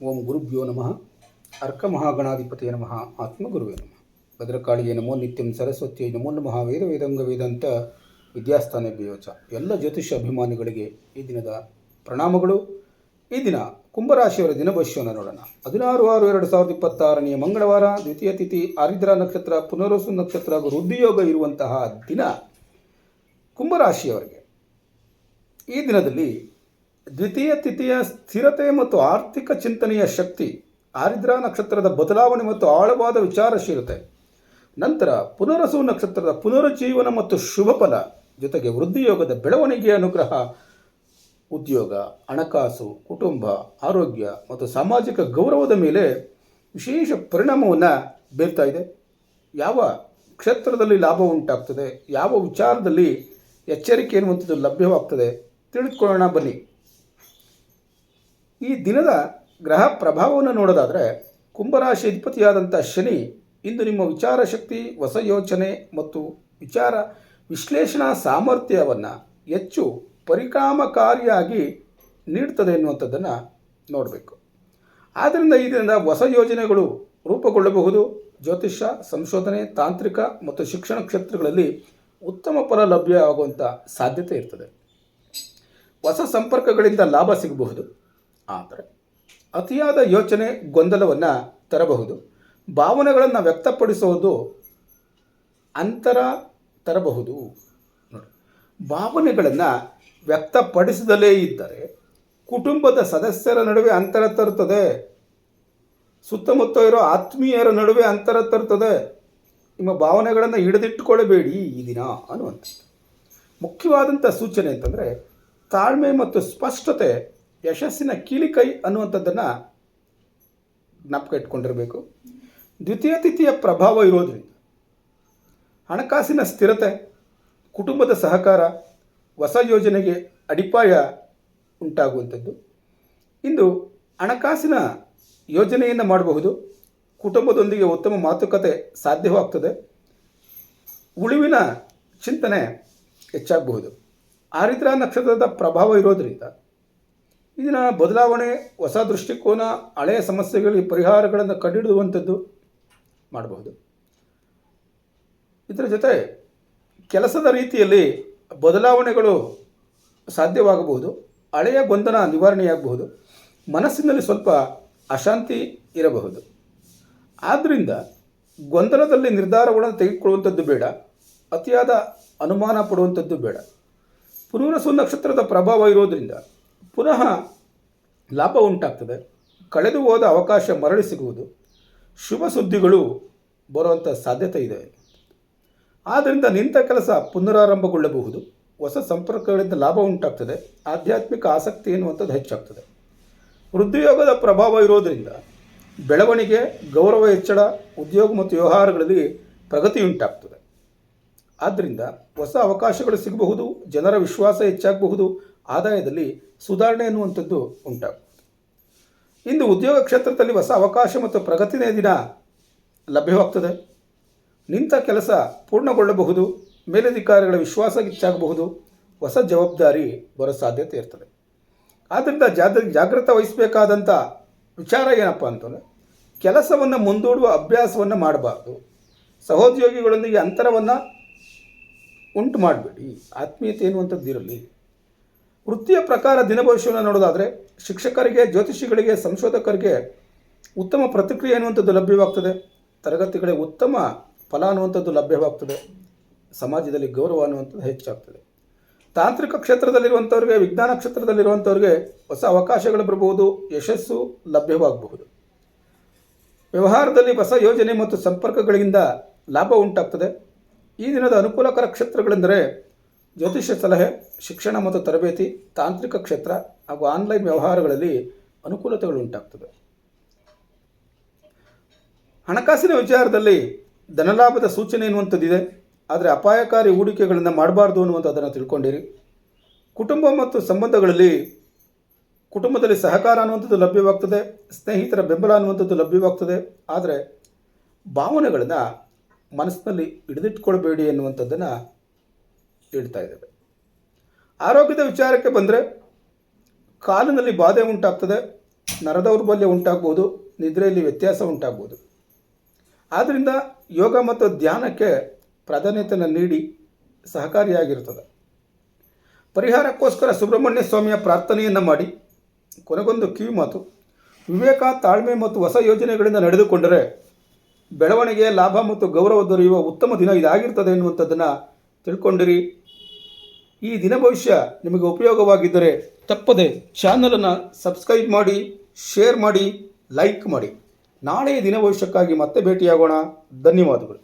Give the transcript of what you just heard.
ಓಂ ಗುರುಭ್ಯೋ ನಮಃ. ಅರ್ಕ ಮಹಾಗಣಾಧಿಪತಿಯ ನಮಃ. ಆತ್ಮಗುರುವೇ ನಮಃ. ಭದ್ರಕಾಳಿಯೇ ನಮೋ ನಿತ್ಯಂ. ಸರಸ್ವತಿಯೇ ನಮೋ ನಮಃ. ವೇದ ವೇದಂಗ ವೇದಾಂತ ವಿದ್ಯಾಸ್ಥಾನ ಬೇಯೋಚ. ಎಲ್ಲ ಜ್ಯೋತಿಷ್ಯ ಅಭಿಮಾನಿಗಳಿಗೆ ಈ ದಿನದ ಪ್ರಣಾಮಗಳು. ಈ ದಿನ ಕುಂಭರಾಶಿಯವರ ದಿನಭವಿಷ್ಯವನ್ನು ನೋಡೋಣ. 16/6/2026 ಮಂಗಳವಾರ, ದ್ವಿತೀಯ ತಿಥಿ ಆರಿದ್ರ ನಕ್ಷತ್ರ, ಪುನರ್ವಸು ನಕ್ಷತ್ರ ಹಾಗೂ ವೃದ್ಧಿಯೋಗ ಇರುವಂತಹ ದಿನ ಕುಂಭರಾಶಿಯವರಿಗೆ. ಈ ದಿನದಲ್ಲಿ ದ್ವಿತೀಯ ತಿಥಿಯ ಸ್ಥಿರತೆ ಮತ್ತು ಆರ್ಥಿಕ ಚಿಂತನೆಯ ಶಕ್ತಿ, ಆರಿದ್ರ ನಕ್ಷತ್ರದ ಬದಲಾವಣೆ ಮತ್ತು ಆಳವಾದ ವಿಚಾರಶೀಲತೆ, ನಂತರ ಪುನರ್ವಸು ನಕ್ಷತ್ರದ ಪುನರುಜ್ಜೀವನ ಮತ್ತು ಶುಭ ಫಲ, ಜೊತೆಗೆ ವೃದ್ಧಿಯೋಗದ ಬೆಳವಣಿಗೆಯ ಅನುಗ್ರಹ, ಉದ್ಯೋಗ, ಹಣಕಾಸು, ಕುಟುಂಬ, ಆರೋಗ್ಯ ಮತ್ತು ಸಾಮಾಜಿಕ ಗೌರವದ ಮೇಲೆ ವಿಶೇಷ ಪರಿಣಾಮವನ್ನು ಬೀರ್ತಾ ಇದೆ. ಯಾವ ಕ್ಷೇತ್ರದಲ್ಲಿ ಲಾಭ ಉಂಟಾಗ್ತದೆ, ಯಾವ ವಿಚಾರದಲ್ಲಿ ಎಚ್ಚರಿಕೆ ಎನ್ನುವಂಥದ್ದು ಲಭ್ಯವಾಗ್ತದೆ ತಿಳಿದುಕೊಳ್ಳೋಣ ಬನ್ನಿ. ಈ ದಿನದ ಗ್ರಹ ಪ್ರಭಾವವನ್ನು ನೋಡೋದಾದರೆ, ಕುಂಭರಾಶಿ ಅಧಿಪತಿಯಾದಂಥ ಶನಿ ಇಂದು ನಿಮ್ಮ ವಿಚಾರ ಶಕ್ತಿ, ಹೊಸ ಯೋಚನೆ ಮತ್ತು ವಿಚಾರ ವಿಶ್ಲೇಷಣಾ ಸಾಮರ್ಥ್ಯವನ್ನು ಹೆಚ್ಚು ಪರಿಣಾಮಕಾರಿಯಾಗಿ ನೀಡ್ತದೆ ಎನ್ನುವಂಥದ್ದನ್ನು ನೋಡಬೇಕು. ಆದ್ದರಿಂದ ಈ ದಿನದ ಹೊಸ ಯೋಜನೆಗಳು ರೂಪುಗೊಳ್ಳಬಹುದು. ಜ್ಯೋತಿಷ್ಯ, ಸಂಶೋಧನೆ, ತಾಂತ್ರಿಕ ಮತ್ತು ಶಿಕ್ಷಣ ಕ್ಷೇತ್ರಗಳಲ್ಲಿ ಉತ್ತಮ ಫಲ ಲಭ್ಯ ಆಗುವಂಥ ಸಾಧ್ಯತೆ ಇರ್ತದೆ. ಹೊಸ ಸಂಪರ್ಕಗಳಿಂದ ಲಾಭ ಸಿಗಬಹುದು. ಆದರೆ ಅತಿಯಾದ ಯೋಚನೆ ಗೊಂದಲವನ್ನು ತರಬಹುದು. ಭಾವನೆಗಳನ್ನು ವ್ಯಕ್ತಪಡಿಸುವುದು ಅಂತರ ತರಬಹುದು. ನೋಡಿ, ಭಾವನೆಗಳನ್ನು ವ್ಯಕ್ತಪಡಿಸದಲೇ ಇದ್ದರೆ ಕುಟುಂಬದ ಸದಸ್ಯರ ನಡುವೆ ಅಂತರ ತರುತ್ತದೆ. ಸುತ್ತಮುತ್ತ ಇರೋ ಆತ್ಮೀಯರ ನಡುವೆ ಅಂತರ ತರುತ್ತದೆ. ನಿಮ್ಮ ಭಾವನೆಗಳನ್ನು ಹಿಡಿದಿಟ್ಟುಕೊಳ್ಳಬೇಡಿ ಈ ದಿನ ಅನ್ನುವಂಥದ್ದು ಮುಖ್ಯವಾದಂಥ ಸೂಚನೆ. ಅಂತಂದರೆ ತಾಳ್ಮೆ ಮತ್ತು ಸ್ಪಷ್ಟತೆ ಯಶಸ್ಸಿನ ಕೀಲಿಕೈ ಅನ್ನುವಂಥದ್ದನ್ನು ಜ್ಞಾಪಕ ಇಟ್ಕೊಂಡಿರಬೇಕು. ದ್ವಿತೀಯ ತಿಥಿಯ ಪ್ರಭಾವ ಇರೋದ್ರಿಂದ ಹಣಕಾಸಿನ ಸ್ಥಿರತೆ, ಕುಟುಂಬದ ಸಹಕಾರ, ಹೊಸ ಯೋಜನೆಗೆ ಅಡಿಪಾಯ ಉಂಟಾಗುವಂಥದ್ದು. ಇಂದು ಹಣಕಾಸಿನ ಯೋಜನೆಯನ್ನು ಮಾಡಬಹುದು. ಕುಟುಂಬದೊಂದಿಗೆ ಉತ್ತಮ ಮಾತುಕತೆ ಸಾಧ್ಯವಾಗ್ತದೆ. ಉಳಿವಿನ ಚಿಂತನೆ ಹೆಚ್ಚಾಗಬಹುದು. ಆರಿದ್ರ ನಕ್ಷತ್ರದ ಪ್ರಭಾವ ಇರೋದರಿಂದ ಇದನ್ನ ಬದಲಾವಣೆ, ಹೊಸ ದೃಷ್ಟಿಕೋನ, ಹಳೆಯ ಸಮಸ್ಯೆಗಳಿಗೆ ಪರಿಹಾರಗಳನ್ನು ಕಂಡುಹಿಡಿಯುವಂಥದ್ದು ಮಾಡಬಹುದು. ಇದರ ಜೊತೆ ಕೆಲಸದ ರೀತಿಯಲ್ಲಿ ಬದಲಾವಣೆಗಳು ಸಾಧ್ಯವಾಗಬಹುದು. ಹಳೆಯ ಗೊಂದಲ ನಿವಾರಣೆಯಾಗಬಹುದು. ಮನಸ್ಸಿನಲ್ಲಿ ಸ್ವಲ್ಪ ಅಶಾಂತಿ ಇರಬಹುದು. ಆದ್ದರಿಂದ ಗೊಂದಲದಲ್ಲಿ ನಿರ್ಧಾರಗಳನ್ನು ತೆಗೆದುಕೊಳ್ಳುವಂಥದ್ದು ಬೇಡ. ಅತಿಯಾದ ಅನುಮಾನ ಪಡುವಂಥದ್ದು ಬೇಡ. ಪುನರ್ವಸು ನಕ್ಷತ್ರದ ಪ್ರಭಾವ ಇರೋದರಿಂದ ಪುನಃ ಲಾಭ ಉಂಟಾಗ್ತದೆ. ಕಳೆದು ಹೋದ ಅವಕಾಶ ಮರಳಿ ಸಿಗುವುದು. ಶುಭ ಸುದ್ದಿಗಳು ಬರುವಂಥ ಸಾಧ್ಯತೆ ಇದೆ. ಆದ್ದರಿಂದ ನಿಂತ ಕೆಲಸ ಪುನರಾರಂಭಗೊಳ್ಳಬಹುದು. ಹೊಸ ಸಂಪರ್ಕಗಳಿಂದ ಲಾಭ ಉಂಟಾಗ್ತದೆ. ಆಧ್ಯಾತ್ಮಿಕ ಆಸಕ್ತಿ ಎನ್ನುವಂಥದ್ದು ಹೆಚ್ಚಾಗ್ತದೆ. ವೃದ್ಧಿಯೋಗದ ಪ್ರಭಾವ ಇರೋದರಿಂದ ಬೆಳವಣಿಗೆ, ಗೌರವ ಹೆಚ್ಚಳ, ಉದ್ಯೋಗ ಮತ್ತು ವ್ಯವಹಾರಗಳಲ್ಲಿ ಪ್ರಗತಿ ಉಂಟಾಗ್ತದೆ. ಆದ್ದರಿಂದ ಹೊಸ ಅವಕಾಶಗಳು ಸಿಗಬಹುದು. ಜನರ ವಿಶ್ವಾಸ ಹೆಚ್ಚಾಗಬಹುದು. ಆದಾಯದಲ್ಲಿ ಸುಧಾರಣೆ ಎನ್ನುವಂಥದ್ದು ಉಂಟಾಗಬಹುದು. ಇಂದು ಉದ್ಯೋಗ ಕ್ಷೇತ್ರದಲ್ಲಿ ಹೊಸ ಅವಕಾಶ ಮತ್ತು ಪ್ರಗತಿಯ ದಿನ ಲಭ್ಯವಾಗ್ತದೆ. ನಿಂತ ಕೆಲಸ ಪೂರ್ಣಗೊಳ್ಳಬಹುದು. ಮೇಲಧಿಕಾರಿಗಳ ವಿಶ್ವಾಸ ಹೆಚ್ಚಾಗಬಹುದು. ಹೊಸ ಜವಾಬ್ದಾರಿ ಬರೋ ಸಾಧ್ಯತೆ ಇರ್ತದೆ. ಆದ್ದರಿಂದ ಜಾಗೃತ ವಹಿಸಬೇಕಾದಂಥ ವಿಚಾರ ಏನಪ್ಪ ಅಂತಂದರೆ, ಕೆಲಸವನ್ನು ಮುಂದೂಡುವ ಅಭ್ಯಾಸವನ್ನು ಮಾಡಬಾರ್ದು. ಸಹೋದ್ಯೋಗಿಗಳೊಂದಿಗೆ ಅಂತರವನ್ನು ಉಂಟು ಮಾಡಬೇಡಿ. ಆತ್ಮೀಯತೆ ಎನ್ನುವಂಥದ್ದು ಇರಲಿ. ವೃತ್ತಿಯ ಪ್ರಕಾರ ದಿನ ಭವಿಷ್ಯವನ್ನು ನೋಡೋದಾದರೆ, ಶಿಕ್ಷಕರಿಗೆ, ಜ್ಯೋತಿಷಿಗಳಿಗೆ, ಸಂಶೋಧಕರಿಗೆ ಉತ್ತಮ ಪ್ರತಿಕ್ರಿಯೆ ಅನ್ನುವಂಥದ್ದು ಲಭ್ಯವಾಗ್ತದೆ. ತರಗತಿಗಳಿಗೆ ಉತ್ತಮ ಫಲ ಅನ್ನುವಂಥದ್ದು ಲಭ್ಯವಾಗ್ತದೆ. ಸಮಾಜದಲ್ಲಿ ಗೌರವ ಅನ್ನುವಂಥದ್ದು ಹೆಚ್ಚಾಗ್ತದೆ. ತಾಂತ್ರಿಕ ಕ್ಷೇತ್ರದಲ್ಲಿರುವಂಥವ್ರಿಗೆ, ವಿಜ್ಞಾನ ಕ್ಷೇತ್ರದಲ್ಲಿರುವಂಥವ್ರಿಗೆ ಹೊಸ ಅವಕಾಶಗಳು ಬರಬಹುದು. ಯಶಸ್ಸು ಲಭ್ಯವಾಗಬಹುದು. ವ್ಯವಹಾರದಲ್ಲಿ ಹೊಸ ಯೋಜನೆ ಮತ್ತು ಸಂಪರ್ಕಗಳಿಂದ ಲಾಭ ಉಂಟಾಗ್ತದೆ. ಈ ದಿನದ ಅನುಕೂಲಕರ ಕ್ಷೇತ್ರಗಳೆಂದರೆ ಜ್ಯೋತಿಷ್ಯ ಸಲಹೆ, ಶಿಕ್ಷಣ ಮತ್ತು ತರಬೇತಿ, ತಾಂತ್ರಿಕ ಕ್ಷೇತ್ರ ಹಾಗೂ ಆನ್ಲೈನ್ ವ್ಯವಹಾರಗಳಲ್ಲಿ ಅನುಕೂಲತೆಗಳು ಉಂಟಾಗ್ತದೆ. ಹಣಕಾಸಿನ ವಿಚಾರದಲ್ಲಿ ಧನಲಾಭದ ಸೂಚನೆ ಎನ್ನುವಂಥದ್ದಿದೆ. ಆದರೆ ಅಪಾಯಕಾರಿ ಹೂಡಿಕೆಗಳನ್ನು ಮಾಡಬಾರ್ದು ಅನ್ನುವಂಥದ್ದನ್ನು ತಿಳ್ಕೊಂಡಿರಿ. ಕುಟುಂಬ ಮತ್ತು ಕುಟುಂಬದಲ್ಲಿ ಸಹಕಾರ ಅನ್ನುವಂಥದ್ದು ಲಭ್ಯವಾಗ್ತದೆ. ಸ್ನೇಹಿತರ ಬೆಂಬಲ ಅನ್ನುವಂಥದ್ದು ಲಭ್ಯವಾಗ್ತದೆ. ಆದರೆ ಭಾವನೆಗಳನ್ನು ಮನಸ್ಸಿನಲ್ಲಿ ಹಿಡಿದಿಟ್ಕೊಳ್ಬೇಡಿ ಎನ್ನುವಂಥದ್ದನ್ನು ಹೇಳ್ತಾ ಇದ್ದೇವೆ. ಆರೋಗ್ಯದ ವಿಚಾರಕ್ಕೆ ಬಂದರೆ ಕಾಲಿನಲ್ಲಿ ಬಾಧೆ ಉಂಟಾಗ್ತದೆ. ನರದೌರ್ಬಲ್ಯ ಉಂಟಾಗ್ಬೋದು, ನಿದ್ರೆಯಲ್ಲಿ ವ್ಯತ್ಯಾಸ ಉಂಟಾಗ್ಬೋದು. ಆದ್ದರಿಂದ ಯೋಗ ಮತ್ತು ಧ್ಯಾನಕ್ಕೆ ಪ್ರಾಧಾನ್ಯತೆಯನ್ನು ನೀಡಿ ಸಹಕಾರಿಯಾಗಿರುತ್ತದೆ. ಪರಿಹಾರಕ್ಕೋಸ್ಕರ ಸುಬ್ರಹ್ಮಣ್ಯ ಸ್ವಾಮಿಯ ಪ್ರಾರ್ಥನೆಯನ್ನು ಮಾಡಿ. ಕೊನೆಗೊಂದು ಕಿವಿ ಮಾತು: ವಿವೇಕ, ತಾಳ್ಮೆ ಮತ್ತು ಹೊಸ ಯೋಜನೆಗಳಿಂದ ನಡೆದುಕೊಂಡರೆ ಬೆಳವಣಿಗೆ, ಲಾಭ ಮತ್ತು ಗೌರವ ದೊರೆಯುವ ಉತ್ತಮ ದಿನ ಇದಾಗಿರ್ತದೆ ಎನ್ನುವಂಥದ್ದನ್ನು ತಿಳ್ಕೊಂಡಿರಿ. ಈ ದಿನ ಭವಿಷ್ಯ ನಿಮಗೆ ಉಪಯೋಗವಾಗಿದ್ದರೆ ತಪ್ಪದೆ ಚಾನಲನ್ನು ಸಬ್ಸ್ಕ್ರೈಬ್ ಮಾಡಿ, ಶೇರ್ ಮಾಡಿ, ಲೈಕ್ ಮಾಡಿ. ನಾಳೆಯ ದಿನ ಭವಿಷ್ಯಕ್ಕಾಗಿ ಮತ್ತೆ ಭೇಟಿಯಾಗೋಣ. ಧನ್ಯವಾದಗಳು.